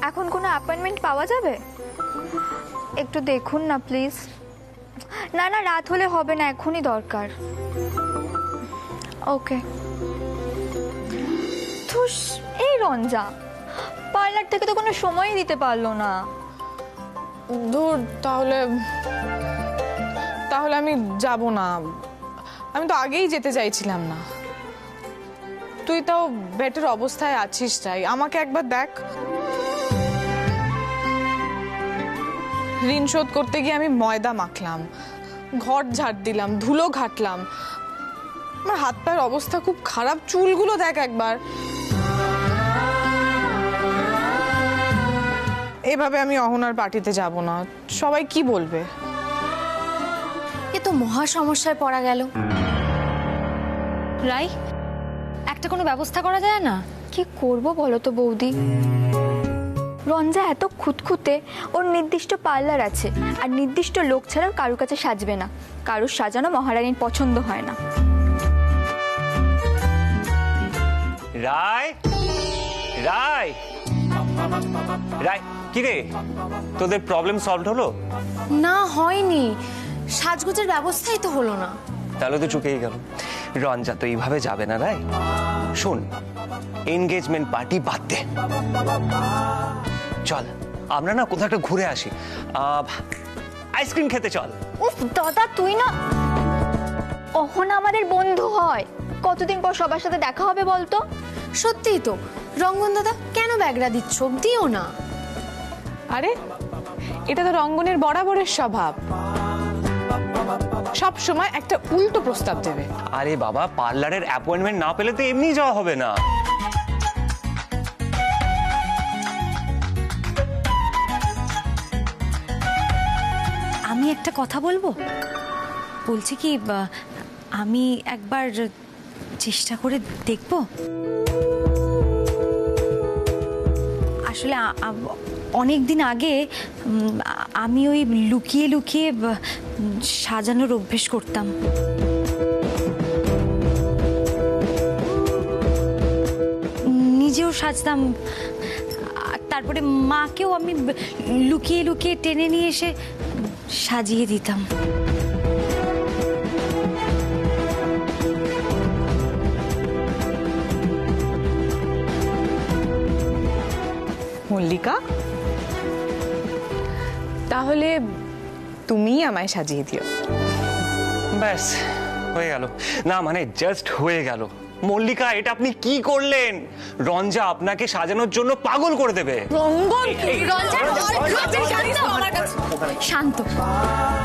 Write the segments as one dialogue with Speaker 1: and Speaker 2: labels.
Speaker 1: এখন কোনো অ্যাপয়েন্টমেন্ট পাওয়া যাবে? একটু দেখুন না প্লিজ। না না, রাত হলে হবে না, এখনই দরকার। ওকে। ধুস, এই রঞ্জা পার্লার থেকে তো কোনো সময়ই দিতে পারলো না।
Speaker 2: দূর, তাহলে তাহলে আমি যাব না। আমি তো আগেই যেতে চাইছিলাম না। তুই তাও বেটার অবস্থায় আছিস, তাই আমাকে একবার দেখ। ঋণ শোধ করতে গিয়ে আমি ময়দা মাখলাম, ঘর ঝাড় দিলাম, ধুলো ঘাটলাম। আমার হাত পায়ের অবস্থা খুব খারাপ। চুলগুলো দেখ একবার। এভাবে আমি অহনার পার্টিতে যাব না। সবাই কি বলবে?
Speaker 3: এ তো মহা সমস্যায় পড়া গেল। রাই, একটা কোনো ব্যবস্থা করা যায় না?
Speaker 1: কি করব বলো তো বৌদি? রঞ্জা এত খুঁতখুঁতে, ওর নির্দিষ্ট পার্লার আছে, আর নির্দিষ্ট লোক ছাড়াও কারোর কাছে সাজবে না। কারোর সাজানো মহারানীর পছন্দ হয় না।
Speaker 4: রায়, রায়, রায়, কি রে, তোদের প্রবলেম সলভ হলো?
Speaker 3: না, হয়নি। সাজগোজের ব্যবস্থাই তো হলো না।
Speaker 4: তাহলে তো চুকেই গেল। রঞ্জা তো এইভাবে যাবে না। রায় শোন, এনগেজমেন্ট পার্টি বাদ দে। চল আমরা না কোথাও একটা ঘুরে আসি, আইসক্রিম খেতে চল।
Speaker 1: উফ দাদা, তুই না, অহনা আমাদের বন্ধু হয়, কতদিন পর সবার সাথে দেখা হবে বলতো?
Speaker 3: সত্যিই তো। রঙ্গন দাদা, কেন ব্যাগরা দিচ্ছ? দিও না।
Speaker 2: আরে, এটা তো রঙ্গনের বরাবরের স্বভাব। সব সময় একটা উল্টো প্রস্তাব দেবে।
Speaker 4: আরে বাবা, পার্লারের অ্যাপয়েন্টমেন্ট না পেলে তো এমনি যাওয়া হবে না।
Speaker 3: আমি একটা কথা বলবো? বলছি কি, আমি একবার চেষ্টা করে দেখব। আসলে অনেক দিন আগে আমি ওই লুকিয়ে লুকিয়ে সাজানোর অভ্যেস করতাম। নিজেও সাজতাম, তারপরে মাকেও আমি লুকিয়ে লুকিয়ে টেনে নিয়ে এসে সাজিয়ে দিতাম।
Speaker 2: মল্লিকা, তাহলে তুমি আমায় সাজিয়ে দিও।
Speaker 4: ব্যাস হয়ে গেল। না মানে জাস্ট হয়ে গেল। মল্লিকা, এটা আপনি কি করলেন? রঞ্জা আপনাকে সাজানোর জন্য পাগল করে দেবে।
Speaker 3: শান্ত।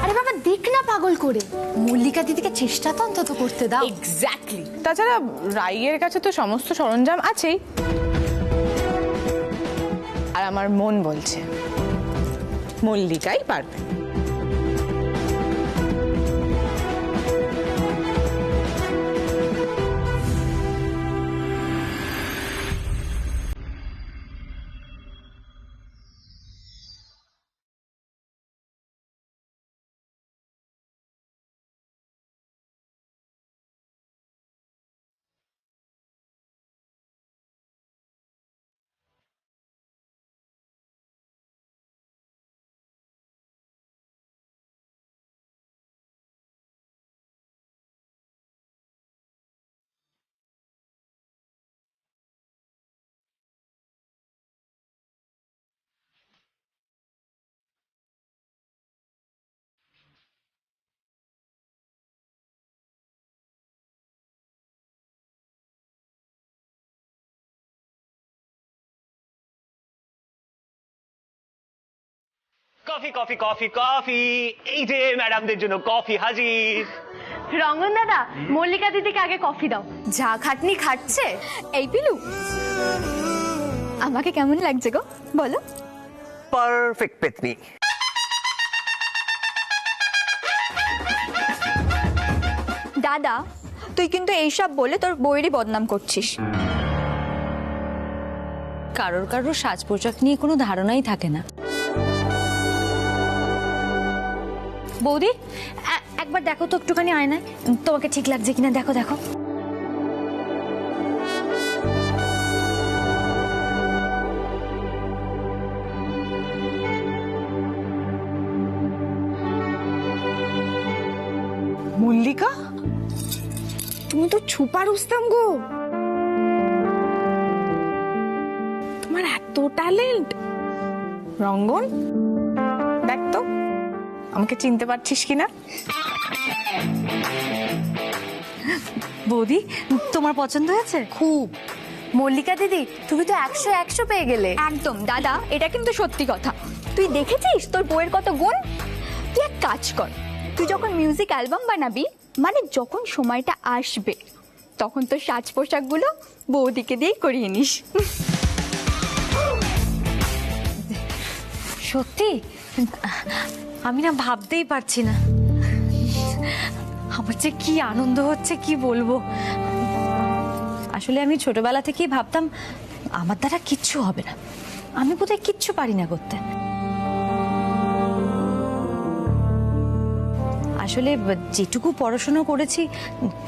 Speaker 3: আরে বাবা, দেখ না পাগল করে। মল্লিকা দিদিকে চেষ্টা তো অন্তত করতে দাও।
Speaker 2: এক্স্যাক্টলি। তাছাড়া রাইয়ের কাছে তো সমস্ত সরঞ্জাম আছেই। আর আমার মন বলছে মল্লিকাই পারবে।
Speaker 4: কফি কফি কফি কফি, এই যে ম্যাডামদের জন্য কফি হাজির।
Speaker 1: রঙ্গন দাদা, মল্লিকা দিদিকে আগে কফি দাও।
Speaker 3: যা খাটনি খাটছে।
Speaker 1: এই পিলু, আমাকে কেমন লাগছে গো বলো?
Speaker 4: পারফেক্ট পেতনি।
Speaker 1: দাদা, তুই কিন্তু এইসব বলে তোর বউয়েরই বদনাম করছিস।
Speaker 3: কারোর কারোর সাজ পোশাক নিয়ে কোনো ধারণাই থাকে না। বৌদি, একবার দেখো তো একটুখানি আয়নায়, তোমাকে ঠিক লাগছে কিনা দেখো দেখো।
Speaker 2: মল্লিকা, তুমি তো ছুপা রুস্তাম গো। তোমার এত ট্যালেন্ট। রঙ্গন, দেখ তো আমাকে চিনতে পারছিস কিনা।
Speaker 3: বৌদি, তোমার পছন্দ হয়েছে?
Speaker 1: খুব।
Speaker 3: মল্লিকা দিদি, তুমি তো 100 পেয়ে গেলে।
Speaker 1: একদম দাদা, এটা কিন্তু সত্যি কথা। তুই দেখেছিস তোর বউয়ের কত গুণ? তুই এক কাজ কর, তুই যখন মিউজিক অ্যালবাম বানাবি, মানে যখন সময়টা আসবে, তখন তোর সাজ পোশাকগুলো বৌদিকে দিয়েই করিয়ে নিস।
Speaker 3: সত্যি? আমি না ভাবতেই পারছি না। আমার যে কি আনন্দ হচ্ছে কি বলবো। আসলে আমি ছোটবেলা থেকেই ভাবতাম আমার দ্বারা কিচ্ছু হবে না, আমি বোধহয় কিচ্ছু পারি না করতে। আসলে যেটুকু পড়াশোনা করেছি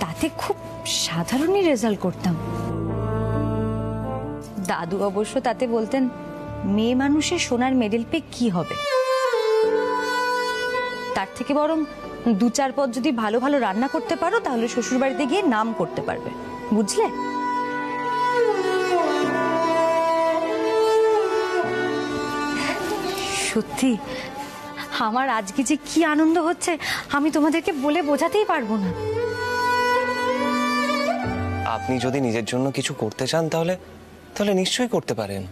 Speaker 3: তাতে খুব সাধারণই রেজাল্ট করতাম। দাদু অবশ্য তাতে বলতেন, মেয়ে মানুষের সোনার মেডেল পেয়ে কি হবে, তার থেকে বরং 2-4 পদ যদি ভালো ভালো রান্না করতে পারো তাহলে শ্বশুর বাড়িতে গিয়ে নাম করতে পারবে, বুঝলে? সত্যি আমার আজকে যে কি আনন্দ হচ্ছে আমি তোমাদেরকে বলে বোঝাতেই পারবো না।
Speaker 4: আপনি যদি নিজের জন্য কিছু করতে চান তাহলে তাহলে নিশ্চয়ই করতে পারেন।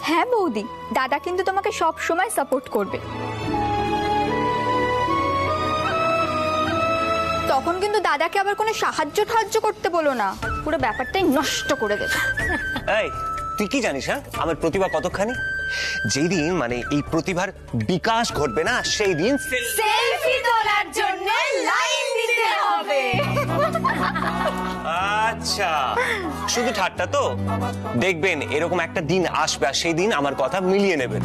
Speaker 1: হ্যাঁ বৌদি, দাদা কিন্তু তোমাকে সব সময় সাপোর্ট করবে। তখন কিন্তু দাদাকে আবার কোনো সাহায্য করতে বলো না, পুরো ব্যাপারটাই নষ্ট করে দেবে।
Speaker 4: এই, তুই কি জানিস হ্যাঁ আমার প্রতিভা কতখানি? যেই দিন মানে এই প্রতিভার বিকাশ ঘটবে না, সেই দিন
Speaker 1: সেলফি তোলার জন্য লাইন দিতে হবে।
Speaker 4: আচ্ছা, শুধু ঠাট্টা তো? দেখবেন এরকম একটা দিন আসবে আর সেই দিন আমার কথা মিলিয়ে নেবেন।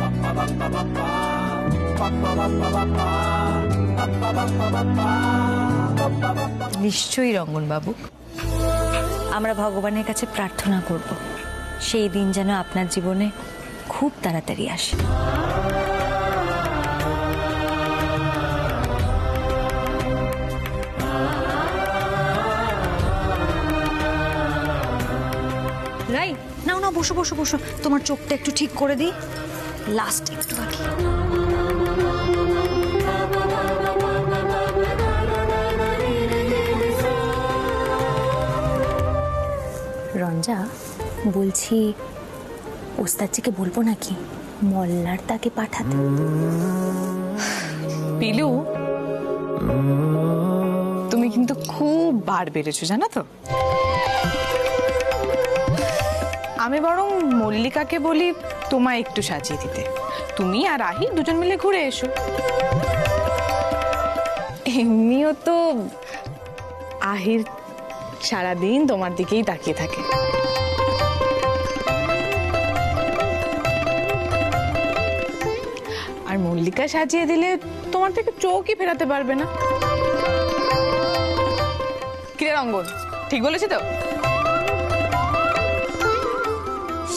Speaker 3: নিশ্চয়ই রঙ্গন বাবু, আমরা ভগবানের কাছে প্রার্থনা করব সেই দিন যেন আপনার জীবনে খুব তাড়াতাড়ি আসে। রাই, নাও না, বসো বসো বসো, তোমার চোখটা একটু ঠিক করে দিই, লাস্ট একটু বাকি।
Speaker 5: রঞ্জা, বলছি ওস্তাদজিকে বলবো নাকি মল্লার তাকে পাঠাতে?
Speaker 2: পিলু, তুমি কিন্তু খুব বার বেড়েছো জানো তো। আমি বরং মল্লিকাকে বলি তোমায় একটু সাজিয়ে দিতে, তুমি আর আহির দুজন মিলে ঘুরে এসো। এমনিও তো আহির সারাদিন তোমার দিকেই তাকিয়ে থাকে। আর মল্লিকা সাজিয়ে দিলে তোমার থেকে চোখই ফেরাতে পারবে না। কিরে রঙ্গন, ঠিক বলেছি তো?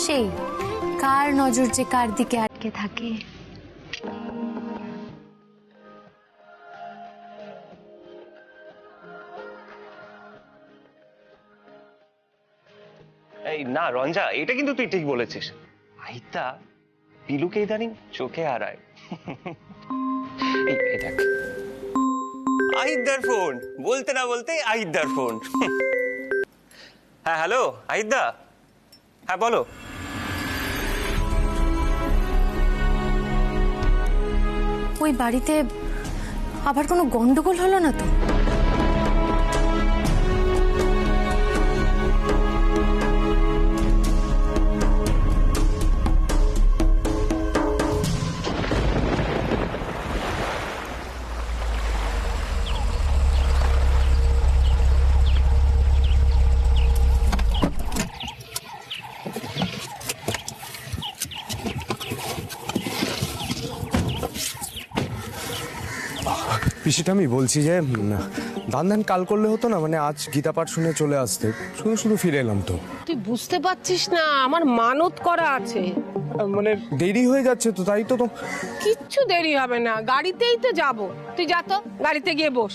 Speaker 5: সেই কার নজর যে কার দিকে আটকে থাকে।
Speaker 4: এই না রঞ্জা, এটা কিন্তু তুই ঠিক বলেছিস। আইতা পিলুকে ইদানিং চোখে হারায়। এই দেখ, আহিদার ফোন, বলতে না বলতে আহিদার ফোন। হ্যাঁ হ্যালো আহিদা, হ্যাঁ বলো।
Speaker 5: ওই বাড়িতে আবার কোনো গন্ডগোল হলো না তো?
Speaker 6: পিসিটা আমি বলছি যে দান কাল করলে হতো না, মানে আজ গীতা পাঠ শুনে চলে আসতে, শুধু শুধু ফিরে এলাম তো।
Speaker 2: তুই
Speaker 7: বুঝতে পারছিস না, আমার মানত করা আছে।
Speaker 6: মানে দেরি হয়ে যাচ্ছে তো, তাই তো
Speaker 7: কিচ্ছু দেরি হবে না, গাড়িতেই তো যাব। তুই যা তো, গাড়িতে গিয়ে বস,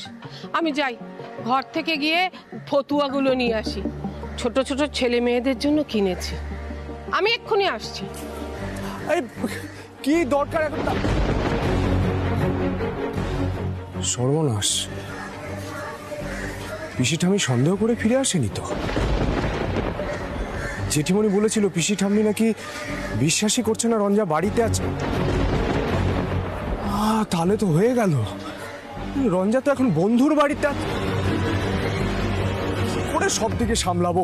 Speaker 7: আমি যাই ঘর থেকে গিয়ে ফতুয়াগুলো নিয়ে আসি। ছোট ছোট ছেলে মেয়েদের জন্য কিনেছি, আমি এক্ষুনি আসছি।
Speaker 6: এই কি দরকার এখন সর্বনাশ, পিসি ঠাম্মি সন্দেহ করে ফিরে আসেনি তো? জেঠিমণি বলেছিল পিসি ঠাম্মি নাকি বিশ্বাসই করছে না রঞ্জা বাড়িতে আছে। তাহলে তো হয়ে গেল, রঞ্জা তো এখন বন্ধুর বাড়িতে আছে। কি করে সব দিকে সামলাবো?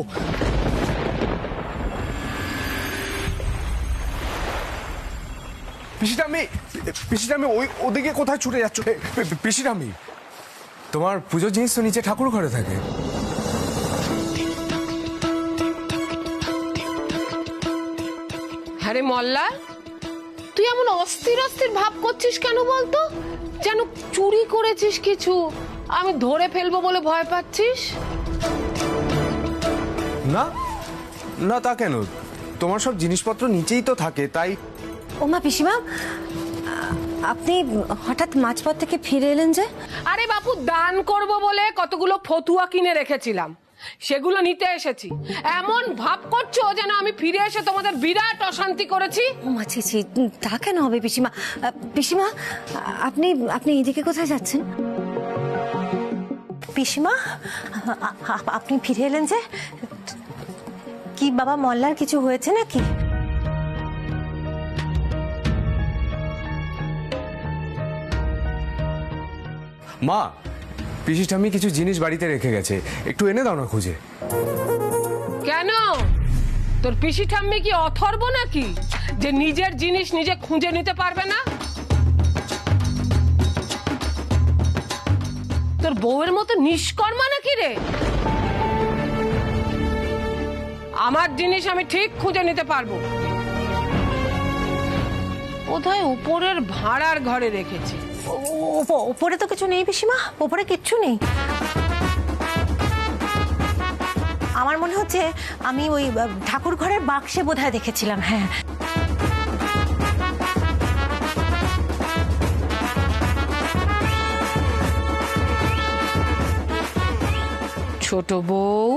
Speaker 6: পিসি ঠাম্মি ওদিকে কোথায় ছুটে যাচ্ছ? পিসি ঠাম্মি, তোমার পুজোর জিনিস তো নিচে ঠাকুর ঘরে থাকে।
Speaker 7: হ্যাঁ রে মল্লা, তুই এমন অস্থির অস্থির ভাব করছিস কেন বলতো? যেন চুরি করেছিস কিছু, আমি ধরে ফেলবো বলে ভয় পাচ্ছিস।
Speaker 6: না না, তা কেন? তোমার সব জিনিসপত্র নিচেই তো থাকে, তাই।
Speaker 3: ওমা পিসিমা, আপনি হঠাৎ মাঝপথ থেকে ফিরে এলেন যে?
Speaker 7: আরে বাপু, দান করব বলে কতগুলো ফতুয়া কিনে রেখেছিলাম, সেগুলো নিতে এসেছি। এমন ভাব করছো যেন আমি ফিরে এসে তোমাদের বিরাট অশান্তি করেছি।
Speaker 3: ওমা ছি ছি, তা কেন হবে পিসিমা? পিসিমা, আপনি আপনি এদিকে কোথায় যাচ্ছেন? পিসিমা, আপনি ফিরে এলেন যে? কি বাবা মল্লার কিছু হয়েছে নাকি?
Speaker 6: মা, পিসি ঠাম্মি কিছু জিনিস বাড়িতে রেখে গেছে, একটু এনে দাও না খুঁজে।
Speaker 7: কেন, তোর পিসি ঠাম্মি কি অথর্ব নাকি যে নিজের জিনিস নিজে খুঁজে নিতে পারবে না? তোর বউয়ের মতো নিষ্কর্মা নাকি রে? আমার জিনিস আমি ঠিক খুঁজে নিতে পারবো। বোধহয় উপরের ভাড়ার ঘরে রেখেছি।
Speaker 3: ওপরে তো কিছু নেই পিসিমা, ওপরে কিচ্ছু নেই। আমার মনে হচ্ছে আমি ওই ঠাকুর ঘরের বাক্সে বোধহয় দেখেছিলাম। হ্যাঁ,
Speaker 7: ছোট বউ,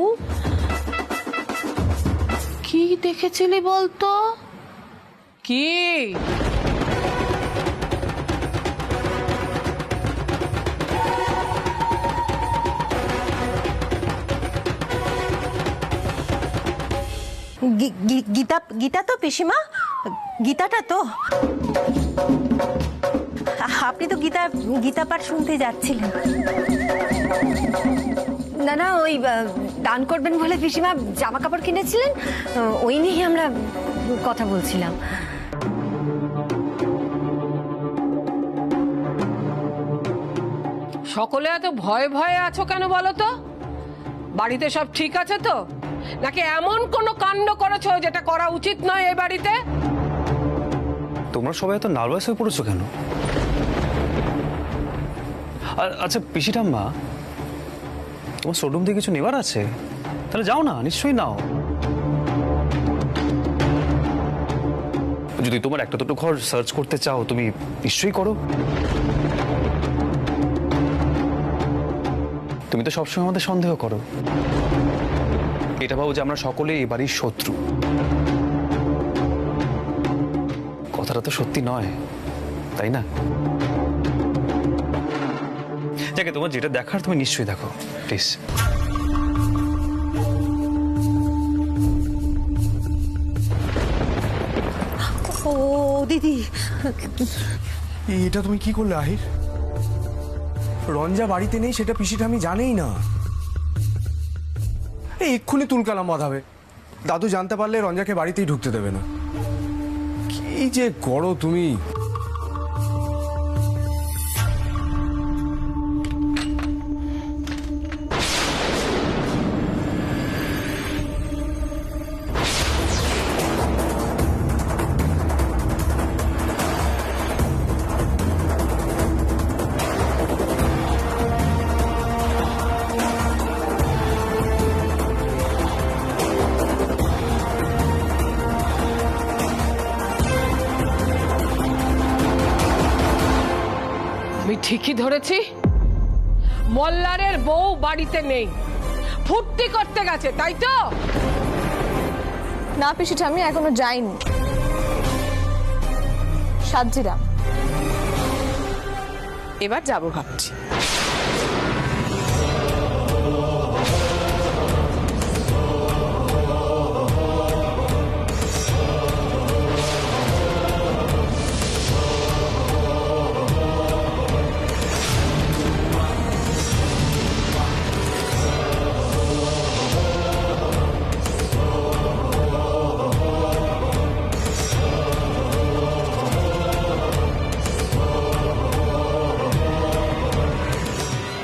Speaker 7: কি দেখেছিলি বলতো? কি?
Speaker 3: গীতা, গীতা তো পিসিমা, গীতাটা তো। আপনি তো গীতা পাঠ শুনতে যাচ্ছিলেন। না না, ওই দান করবেন বলে পিসিমা জামা কাপড় কিনেছিলেন, ওই নিয়ে আমরা কথা বলছিলাম।
Speaker 7: সকলে এত ভয়ে ভয়ে আছো কেন বলো তো? বাড়িতে সব ঠিক আছে তো, নাকি এমন কোনো কাণ্ড করেছো যেটা করা উচিত নয় এই বাড়িতে?
Speaker 4: তোমরা সবাই এত নার্ভাস হয়ে পড়েছো কেন? আর আচ্ছা পিসি ঠাম্মা, তোমার শোরুম থেকে কিছু নেবার আছে? তাহলে যাও না, নিশ্চয়ই নাও। যদি তোমার একটা দুটো ঘর সার্চ করতে চাও, তুমি নিশ্চয়ই করো। তুমি তো সবসময় আমাদের সন্দেহ করো, এটা ভাবো যে আমরা সকলে এই বাড়ির শত্রু। কথাটা তো সত্যি নয়, তাই না? যাকে তোমার যেটা দেখার তুমি নিশ্চয়ই দেখো, প্লিজ।
Speaker 3: ও দিদি,
Speaker 6: এটা তুমি কি করলে আহির? রঞ্জা বাড়িতে নেই সেটা পিসি ঠাম্মি জানেই না। এক্ষুনি তুলকালাম বাঁধাবে, দাদু জানতে পারলে রঞ্জাকে বাড়িতেই ঢুকতে দেবে না। কি যে করো তুমি!
Speaker 7: ঠিকই ধরেছি, মল্লারের বউ বাড়িতে নেই, ফুর্তি করতে গেছে, তাই তো?
Speaker 2: না পিসি ঠাম্মি, এখনো যাইনি, সাজিরাম, এবার যাবো ভাবছি।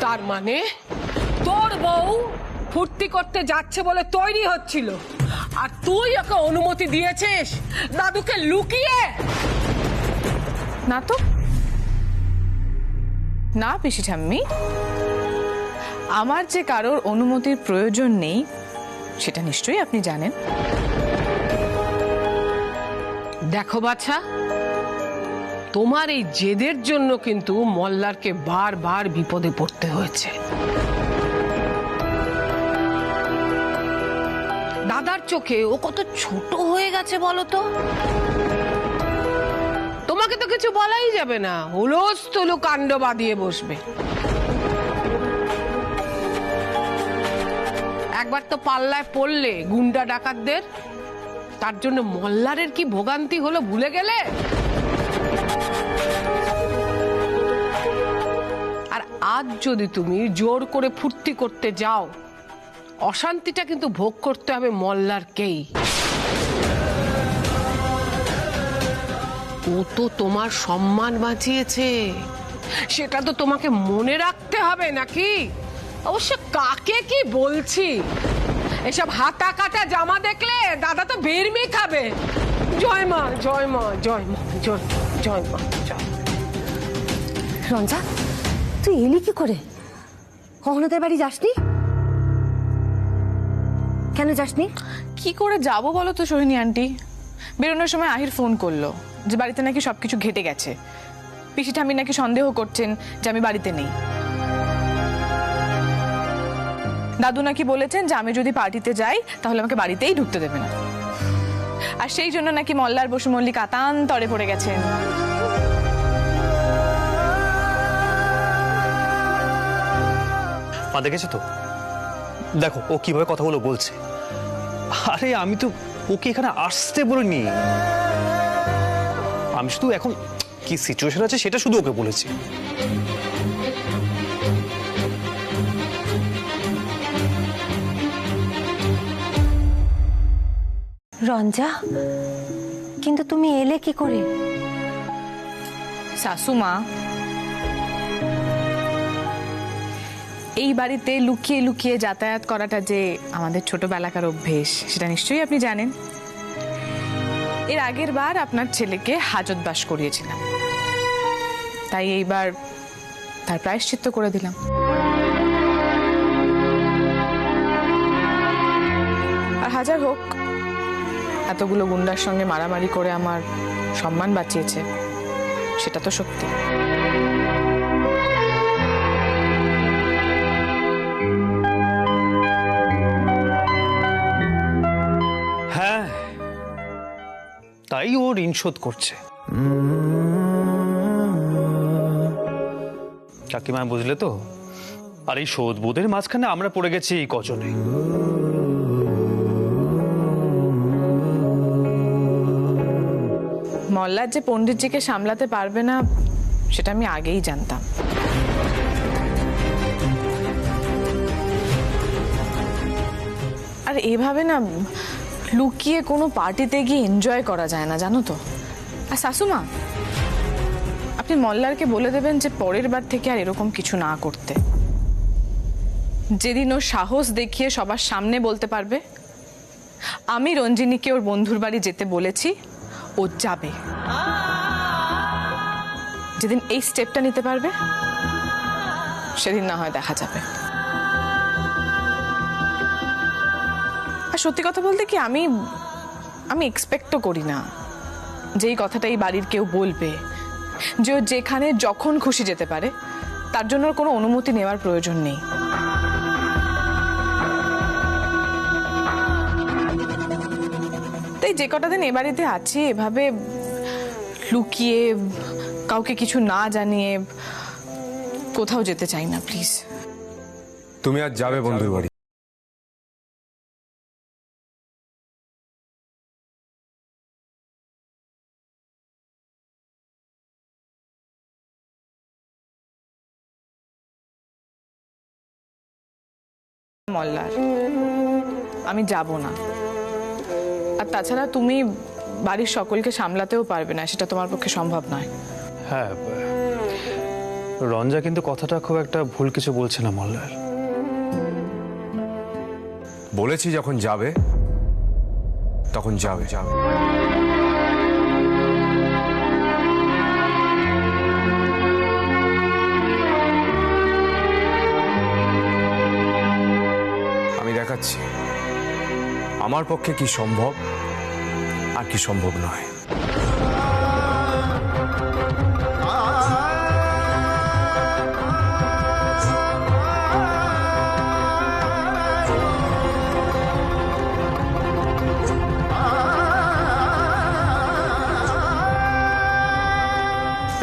Speaker 7: তার মানে তোর বউ ফুর্তি করতে যাচ্ছে বলে তৈরি হচ্ছিল, আর তুই ওকে অনুমতি দিয়েছিস দাদুকে লুকিয়ে?
Speaker 2: না তো, না পিসি ঠাম্মি, আমার যে কারোর অনুমতির প্রয়োজন নেই সেটা নিশ্চয়ই আপনি জানেন।
Speaker 7: দেখো বাছা, তোমার এই জেদের জন্য কিন্তু মল্লারকে বারবার বিপদে পড়তে হয়েছে। দাদার চোখে ও কত ছোট হয়ে গেছে বলো তো। তোমাকে তো কিছু বলাই যাবে না, হুলস তুলু কাণ্ড বাঁধিয়ে বসবে। একবার তো পাল্লায় পড়লে গুন্ডা ডাকাতদের, তার জন্য মল্লারের কি ভোগান্তি হলো ভুলে গেলে? আর আজ যদি তুমি জোর করে ফুর্তি করতে যাও, অশান্তিটা কিন্তু ভোগ করতে হবে মল্লারকেই। ও তো তোমার সম্মান বাঁচিয়েছে, সেটা তো তোমাকে মনে রাখতে হবে নাকি? অবশ্য কাকে কি বলছি, এসব হাতা কাটা জামা দেখলে দাদা তো বেরমি খাবে। জয় মা, জয় মা, জয় মা, জয় জয় মা, জয়।
Speaker 3: রঞ্জা, তুই এলি কি করে? কখনোদের বাড়ি যাসনি? কেন যাসনি?
Speaker 2: কি করে যাব বলো তো সোহিনী আন্টি? বেরোনোর সময় আহির ফোন করলো যে বাড়িতে নাকি সবকিছু ঘেটে গেছে। পিসি ঠাম্মি নাকি সন্দেহ করছেন যে আমি বাড়িতে নেই। দাদু নাকি বলেছেন যে আমি যদি পার্টিতে যাই তাহলে আমাকে বাড়িতেই ঢুকতে দেবে না, আর সেই জন্য নাকি মল্লার বসু মল্লিক আতান্তরে পড়ে গেছেন।
Speaker 8: মা দেখেছো তো, দেখো ও কিভাবে কথাগুলো বলছে। আরে আমি তো ওকে এখানে আসতে বলিনি, আমি শুধু এখন কি সিচুয়েশন আছে সেটা শুধু ওকে বলেছি।
Speaker 3: রঞ্জা, কিন্তু তুমি এলে কি করে?
Speaker 2: শাশুমা, এই বাড়িতে লুকিয়ে লুকিয়ে যাতায়াত করাটা যে আমাদের ছোটবেলাকার অভ্যেস সেটা নিশ্চয়ই আপনি জানেন। এর আগের বার আপনার ছেলেকে হাজতবাস করিয়েছিলাম, তাই এইবার তার প্রায়শ্চিত্ত করে দিলাম। আর হাজার হোক, এতগুলো গুন্ডার সঙ্গে মারামারি করে আমার সম্মান বাঁচিয়েছে, সেটা তো সত্যি।
Speaker 8: হ্যাঁ, তাই ও ঋণ শোধ করছে। কাকিমা বুঝলে তো, আর এই শোধ বোধের মাঝখানে আমরা পড়ে গেছি এই কজনে।
Speaker 2: মল্লার যে পণ্ডিতজিকে সামলাতে পারবে না সেটা আমি আগেই জানতাম। আর এভাবে না লুকিয়ে কোনো পার্টিতে গিয়ে এনজয় করা যায় না, জানো তো। আর শাশুমা, আপনি মল্লারকে বলে দেবেন যে পরের বার থেকে আর এরকম কিছু না করতে। যেদিন ও সাহস দেখিয়ে সবার সামনে বলতে পারবে আমি রঞ্জিনীকে ওর বন্ধুর বাড়ি যেতে বলেছি, ও যাবে। যেদিন এই স্টেপটা নিতে পারবে সেদিন না হয় দেখা যাবে। আর সত্যি কথা বলতে কি, আমি এক্সপেক্টও করি না যে এই কথাটা এই বাড়ির কেউ বলবে, যে ও যেখানে যখন খুশি যেতে পারে তার জন্য ওর কোনো অনুমতি নেওয়ার প্রয়োজন নেই। তাই যে কটা দিন এ বাড়িতে আছি এভাবে লুকিয়ে কাউকে কিছু না জানিয়ে কোথাও যেতে চাই না, প্লিজ।
Speaker 6: তুমি আজ যাবে বন্ধুর বাড়ি?
Speaker 2: মল্লার, আমি যাব না। আর তাছাড়া তুমি বাড়ির সকলকে সামলাতেও পারবে না, সেটা তোমার পক্ষে সম্ভব নয়।
Speaker 8: হ্যাঁ, রঞ্জা কিন্তু কথাটা খুব একটা ভুল কিছু বলছে না মল্লার।
Speaker 6: বলেছি যখন যাবে তখন যাবে। আমি দেখাচ্ছি আমার পক্ষে কি সম্ভব আর কি সম্ভব নয়।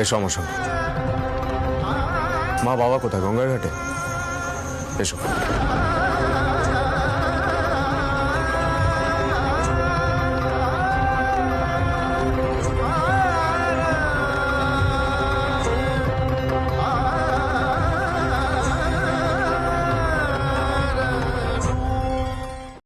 Speaker 6: এসো আমার সঙ্গে। মা বাবা কোথায়? গঙ্গার ঘাটে। এসো।